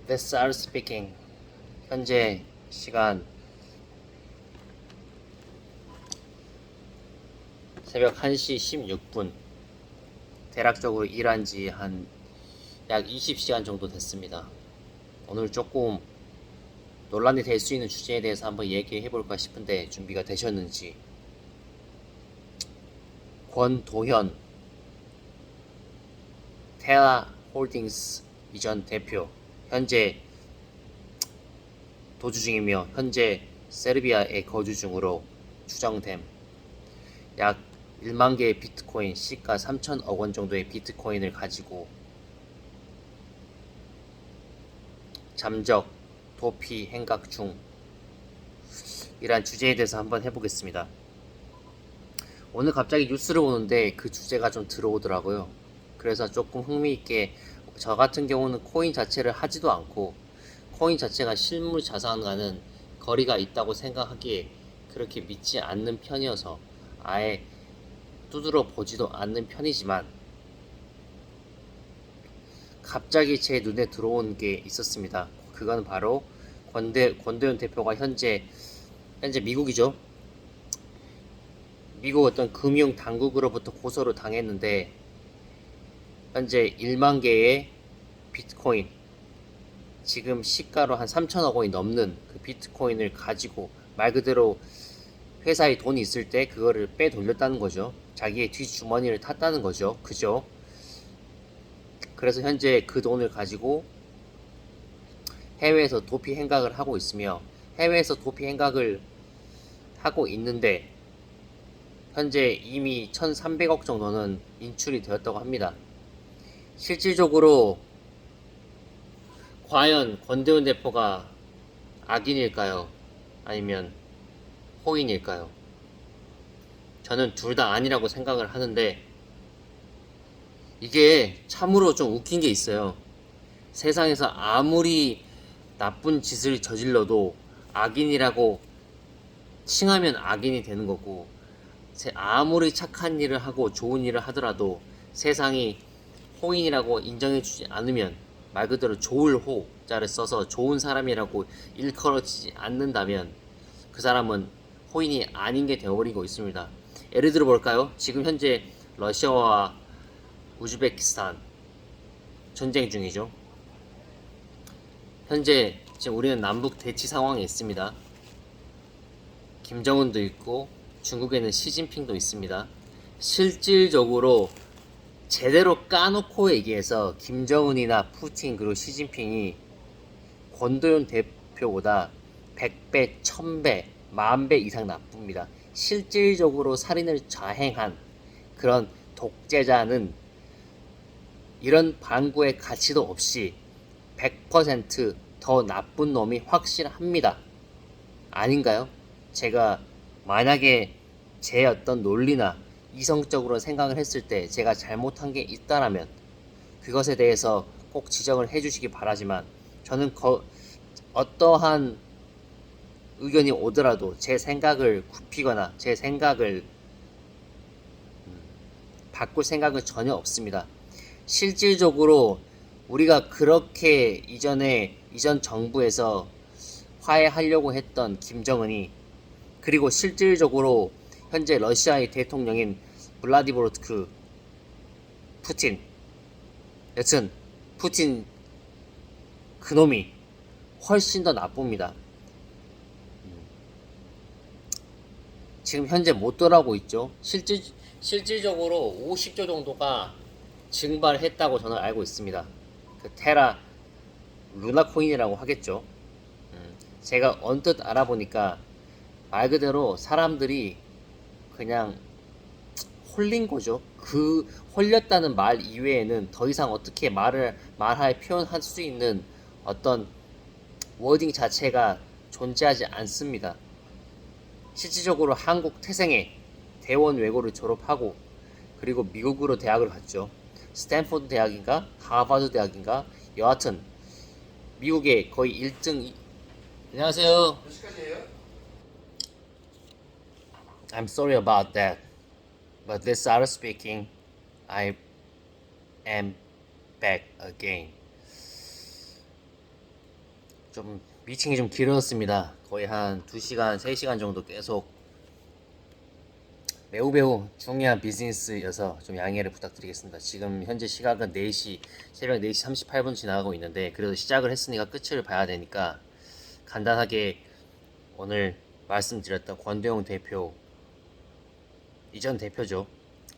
This are speaking. 현재 시간 새벽 1시 16분. 대략적으로 일한 지 한 약 20시간 정도 됐습니다. 오늘 조금 논란이 될 수 있는 주제에 대해서 한번 얘기해 볼까 싶은데 준비가 되셨는지. 권도현 테라 홀딩스 이전 대표 현재 도주 중이며 현재 세르비아에 거주 중으로 추정됨. 약 1만 개의 비트코인, 시가 3천억 원 정도의 비트코인을 가지고 잠적, 도피, 행각 중 이란 주제에 대해서 한번 해보겠습니다. 오늘 갑자기 뉴스를 보는데 그 주제가 좀 들어오더라고요. 그래서 조금 흥미있게, 저 같은 경우는 코인 자체를 하지도 않고 코인 자체가 실물 자산과는 거리가 있다고 생각하기에 그렇게 믿지 않는 편이어서 아예 두드러 보지도 않는 편이지만, 갑자기 제 눈에 들어온 게 있었습니다. 그건 바로 권도현 대표가 현재 미국이죠. 미국 어떤 금융 당국으로부터 고소를 당했는데, 현재 1만 개의 비트코인, 지금 시가로 한 3천억 원이 넘는 그 비트코인을 가지고 말 그대로 회사에 돈이 있을 때 그거를 빼돌렸다는 거죠. 자기의 뒷주머니를 탔다는 거죠. 그죠? 그래서 현재 그 돈을 가지고 해외에서 도피 행각을 하고 있으며, 해외에서 도피 행각을 하고 있는데 현재 이미 1,300억 정도는 인출이 되었다고 합니다. 실질적으로 과연 권대훈 대표가 악인일까요? 아니면 호인일까요? 저는 둘 다 아니라고 생각을 하는데, 이게 참으로 좀 웃긴 게 있어요. 세상에서 아무리 나쁜 짓을 저질러도 악인이라고 칭하면 악인이 되는 거고, 아무리 착한 일을 하고 좋은 일을 하더라도 세상이 호인이라고 인정해주지 않으면, 말 그대로 좋을 호자를 써서 좋은 사람이라고 일컬어지지 않는다면 그 사람은 호인이 아닌 게 되어버리고 있습니다. 예를 들어 볼까요? 지금 현재 러시아와 우즈베키스탄 전쟁 중이죠. 현재 지금 우리는 남북 대치 상황에 있습니다. 김정은도 있고 중국에는 시진핑도 있습니다. 실질적으로 제대로 까놓고 얘기해서 김정은이나 푸틴 그리고 시진핑이 권도현 대표보다 100배, 1000배, 10,000배 이상 나쁩니다. 실질적으로 살인을 자행한 그런 독재자는 이런 방구의 가치도 없이 100%더 나쁜 놈이 확실합니다. 아닌가요? 제가 만약에 제 어떤 논리나 이성적으로 생각을 했을 때 제가 잘못한 게 있다라면 그것에 대해서 꼭 지적을 해주시기 바라지만, 저는 어떠한 의견이 오더라도 제 생각을 굽히거나 제 생각을 바꿀 생각은 전혀 없습니다. 실질적으로 우리가 그렇게 이전 정부에서 화해하려고 했던 김정은이, 그리고 실질적으로 현재 러시아의 대통령인 블라디미르 푸틴, 여튼 푸틴 그놈이 훨씬 더 나쁩니다. 지금 현재 못 돌아오고 있죠. 실질적으로 50조 정도가 증발했다고 저는 알고 있습니다. 그 테라 루나코인이라고 하겠죠. 제가 언뜻 알아보니까 말 그대로 사람들이 그냥 홀린 거죠. 그 홀렸다는 말 이외에는 더 이상 어떻게 말할 표현할 수 있는 어떤 워딩 자체가 존재하지 않습니다. 실질적으로 한국 태생의 대원 외고를 졸업하고 그리고 미국으로 대학을 갔죠. 스탠포드 대학인가 하버드 대학인가, 여하튼 미국의 거의 1등. 안녕하세요. 몇 시까지예요? I'm sorry about that, but this Sarah speaking. I am back again. 좀 미팅이 좀 길었습니다. 거의 한 2시간, 3시간 정도 계속 매우 중요한 비즈니스여서 좀 양해를 부탁드리겠습니다. 지금 현재 시각은 4시, 새벽 4시 38분 지나가고 있는데 그래도 시작을 했으니까 끝을 봐야 되니까 간단하게 오늘 말씀드렸던 권대용 대표, 이전 대표죠.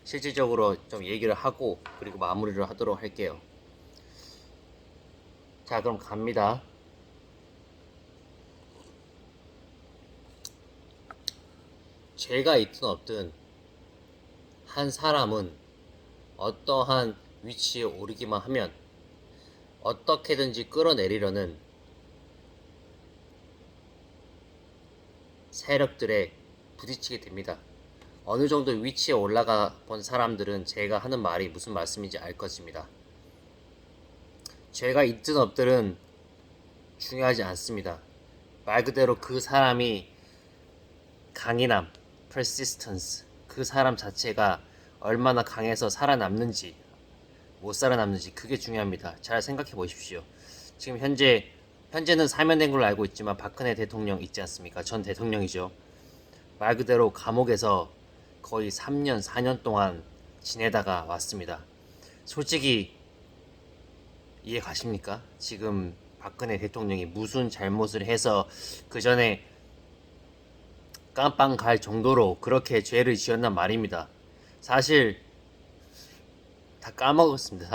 실질적으로 좀 얘기를 하고 그리고 마무리를 하도록 할게요. 자, 그럼 갑니다. 죄가 있든 없든 한 사람은 어떠한 위치에 오르기만 하면 어떻게든지 끌어내리려는 세력들에 부딪히게 됩니다. 어느 정도 위치에 올라가 본 사람들은 제가 하는 말이 무슨 말씀인지 알 것입니다. 죄가 있든 없든 중요하지 않습니다. 말 그대로 그 사람이 강인함, persistence, 그 사람 자체가 얼마나 강해서 살아남는지 못 살아남는지 그게 중요합니다. 잘 생각해 보십시오. 지금 현재는 사면된 걸로 알고 있지만 박근혜 대통령 있지 않습니까? 전 대통령이죠. 말 그대로 감옥에서 거의 3년, 4년 동안 지내다가 왔습니다. 솔직히 이해 가십니까? 지금 박근혜 대통령이 무슨 잘못을 해서 그 전에 깜빵 갈 정도로 그렇게 죄를 지었단 말입니다. 사실 다 까먹었습니다.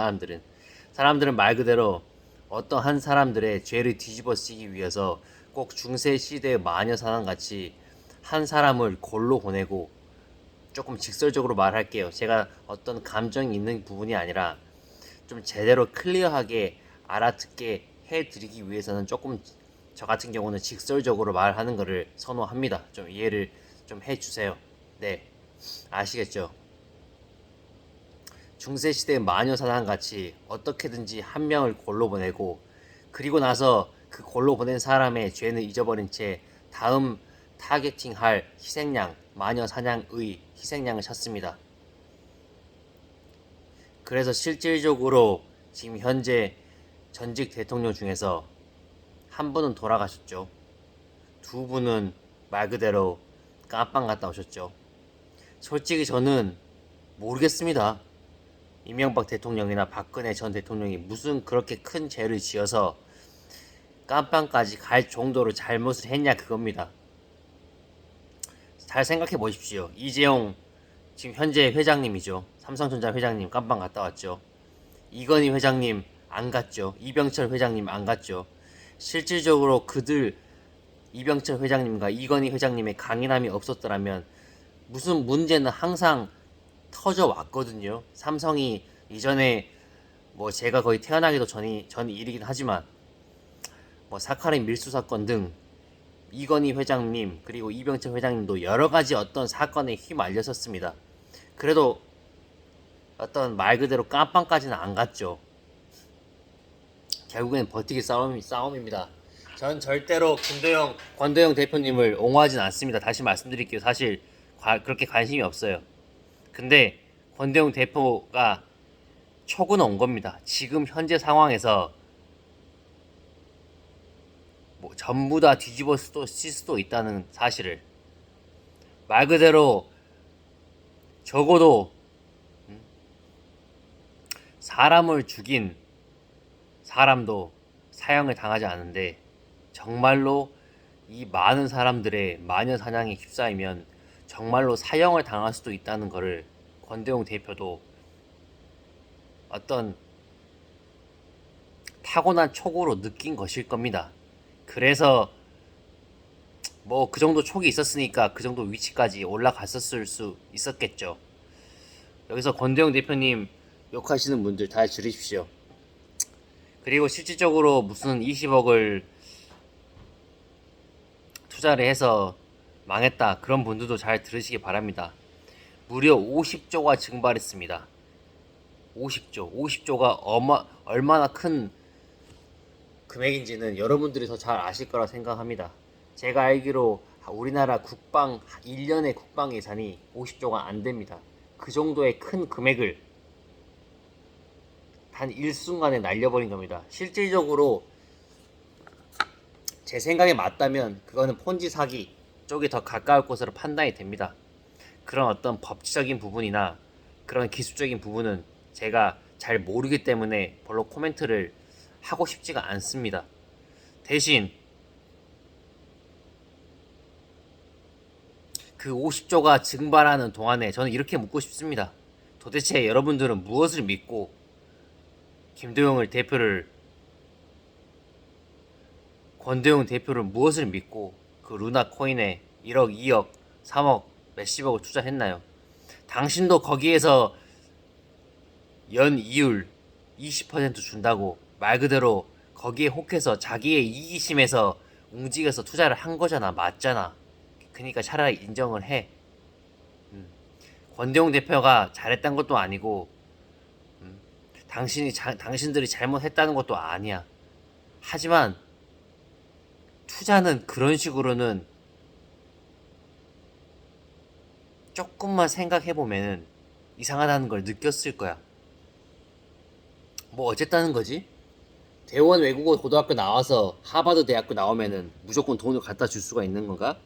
사람들은 말 그대로 어떠한 사람들의 죄를 뒤집어 쓰기 위해서 꼭 중세시대의 마녀사냥같이 한 사람을 골로 보내고, 조금 직설적으로 말할게요. 제가 어떤 감정이 있는 부분이 아니라 좀 제대로 클리어하게 알아듣게 해드리기 위해서는 조금 저 같은 경우는 직설적으로 말하는 것을 선호합니다. 좀 이해를 좀 해주세요. 네, 아시겠죠? 중세시대의 마녀사냥같이 어떻게든지 한 명을 골로 보내고, 그리고 나서 그 골로 보낸 사람의 죄는 잊어버린 채 다음 타겟팅할 희생양, 마녀사냥의 희생양을 찾습니다. 그래서 실질적으로 지금 현재 전직 대통령 중에서 한 분은 돌아가셨죠. 두 분은 말 그대로 깜빵 갔다 오셨죠. 솔직히 저는 모르겠습니다. 이명박 대통령이나 박근혜 전 대통령이 무슨 그렇게 큰 죄를 지어서 깜빵까지 갈 정도로 잘못을 했냐 그겁니다. 잘 생각해 보십시오. 이재용 지금 현재 회장님이죠. 삼성전자 회장님 깜빵 갔다 왔죠. 이건희 회장님 안 갔죠. 이병철 회장님 안 갔죠. 실질적으로 그들 이병철 회장님과 이건희 회장님의 강인함이 없었더라면 무슨 문제는 항상 터져 왔거든요. 삼성이 이전에 뭐 제가 거의 태어나기도 전 일이긴 하지만 뭐 사카린 밀수 사건 등 이건희 회장님 그리고 이병철 회장님도 여러 가지 어떤 사건에 휘말렸었습니다. 그래도 어떤 말 그대로 깜빵까지는 안 갔죠. 결국엔 버티기 싸움입니다. 전 절대로 권도영 대표님을 옹호하진 않습니다. 다시 말씀드릴게요. 사실 그렇게 관심이 없어요. 근데 권대웅 대표가 촉은 온 겁니다. 지금 현재 상황에서 뭐 전부 다 뒤집어 쓸 수도 있다는 사실을, 말 그대로 적어도 사람을 죽인 사람도 사형을 당하지 않은데 정말로 이 많은 사람들의 마녀 사냥에 휩싸이면 정말로 사형을 당할 수도 있다는 것을 권대웅 대표도 어떤 타고난 촉으로 느낀 것일 겁니다. 그래서 뭐 그 정도 촉이 있었으니까 그 정도 위치까지 올라갔었을 수 있었겠죠. 여기서 권대웅 대표님 욕하시는 분들 다 줄이십시오. 그리고 실질적으로 무슨 20억을 투자를 해서 망했다 그런 분들도 잘 들으시기 바랍니다. 무려 50조가 증발했습니다. 50조가 얼마나 큰 금액인지는 여러분들이 더 잘 아실 거라 생각합니다. 제가 알기로 우리나라 1년의 국방 예산이 50조가 안 됩니다. 그 정도의 큰 금액을 단 일순간에 날려버린 겁니다. 실질적으로 제 생각에 맞다면 그거는 폰지 사기 쪽이 더 가까울 것으로 판단이 됩니다. 그런 어떤 법치적인 부분이나 그런 기술적인 부분은 제가 잘 모르기 때문에 별로 코멘트를 하고 싶지가 않습니다. 대신 그 50조가 증발하는 동안에 저는 이렇게 묻고 싶습니다. 도대체 여러분들은 무엇을 믿고 김도영을 대표를 권도영 대표를 무엇을 믿고 그 루나 코인에 1억, 2억, 3억, 몇십억을 투자했나요? 당신도 거기에서 연 이율 20% 준다고 말 그대로 거기에 혹해서 자기의 이기심에서 움직여서 투자를 한 거잖아. 맞잖아. 그러니까 차라리 인정을 해. 권대용 대표가 잘했던 것도 아니고 당신들이 잘못했다는 것도 아니야. 하지만 투자는 그런 식으로는 조금만 생각해보면은 이상하다는 걸 느꼈을 거야. 뭐 어쨌다는 거지? 대원 외국어 고등학교 나와서 하버드 대학교 나오면은 무조건 돈을 갖다 줄 수가 있는 건가?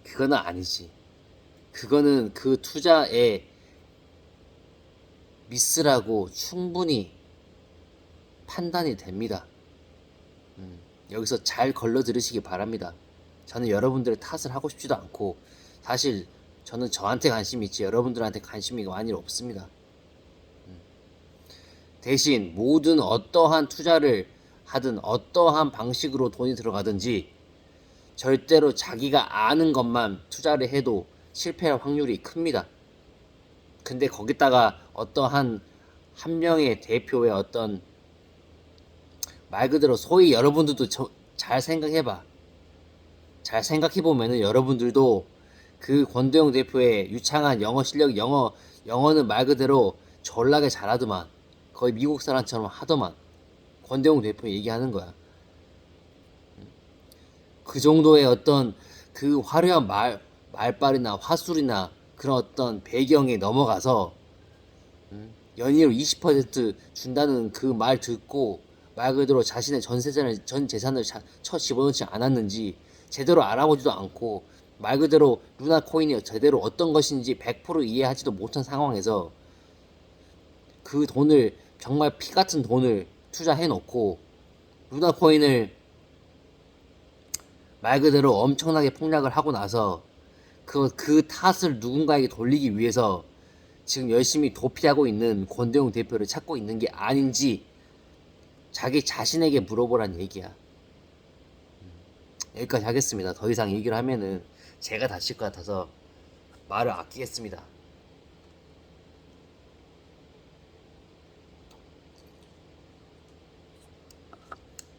그거는 아니지. 그거는 그 투자의 미스라고 충분히 판단이 됩니다. 여기서 잘 걸러 들으시기 바랍니다. 저는 여러분들의 탓을 하고 싶지도 않고 사실 저는 저한테 관심이 있지 여러분들한테 관심이 많이 없습니다. 대신 모든 어떠한 투자를 하든 어떠한 방식으로 돈이 들어가든지 절대로 자기가 아는 것만 투자를 해도 실패할 확률이 큽니다. 근데 거기다가 어떠한 한 명의 대표의 어떤 말 그대로 소위 여러분들도 잘 생각해봐. 잘 생각해보면은 여러분들도 그 권도영 대표의 유창한 영어 실력, 영어는 말 그대로 졸라게 잘하더만. 거의 미국 사람처럼 하더만. 권도영 대표 얘기하는 거야. 그 정도의 어떤 그 화려한 말빨이나 화술이나 그런 어떤 배경에 넘어가서 연이율 20% 준다는 그 말 듣고 말 그대로 자신의 전 재산을 쳐 집어넣지 않았는지 제대로 알아보지도 않고 말 그대로 루나 코인이 제대로 어떤 것인지 100% 이해하지도 못한 상황에서 그 돈을 정말 피 같은 돈을 투자해 놓고 루나 코인을 말 그대로 엄청나게 폭락을 하고 나서 그 탓을 누군가에게 돌리기 위해서 지금 열심히 도피하고 있는 권대웅 대표를 찾고 있는 게 아닌지 자기 자신에게 물어보란 얘기야. 여기까지 하겠습니다. 더 이상 얘기를 하면은 제가 다칠 것 같아서 말을 아끼겠습니다.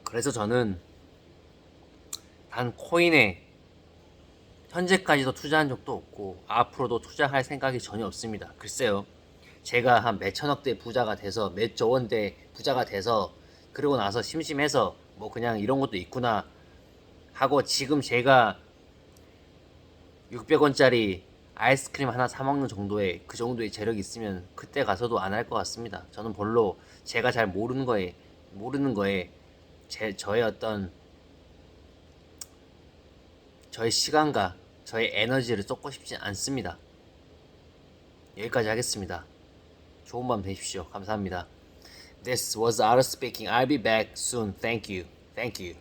그래서 저는 단 코인에 현재까지도 투자한 적도 없고 앞으로도 투자할 생각이 전혀 없습니다. 글쎄요. 제가 한 몇천억대 부자가 돼서 몇조 원대 부자가 돼서 그러고 나서 심심해서 뭐 그냥 이런 것도 있구나 하고 지금 제가 600원짜리 아이스크림 하나 사 먹는 정도의 그 정도의 재력이 있으면 그때 가서도 안 할 것 같습니다. 저는 별로 제가 잘 모르는 거에 저의 어떤 저의 시간과 저의 에너지를 쏟고 싶지 않습니다. 여기까지 하겠습니다. 좋은 밤 되십시오. 감사합니다. This was Ara speaking. I'll be back soon. Thank you. Thank you.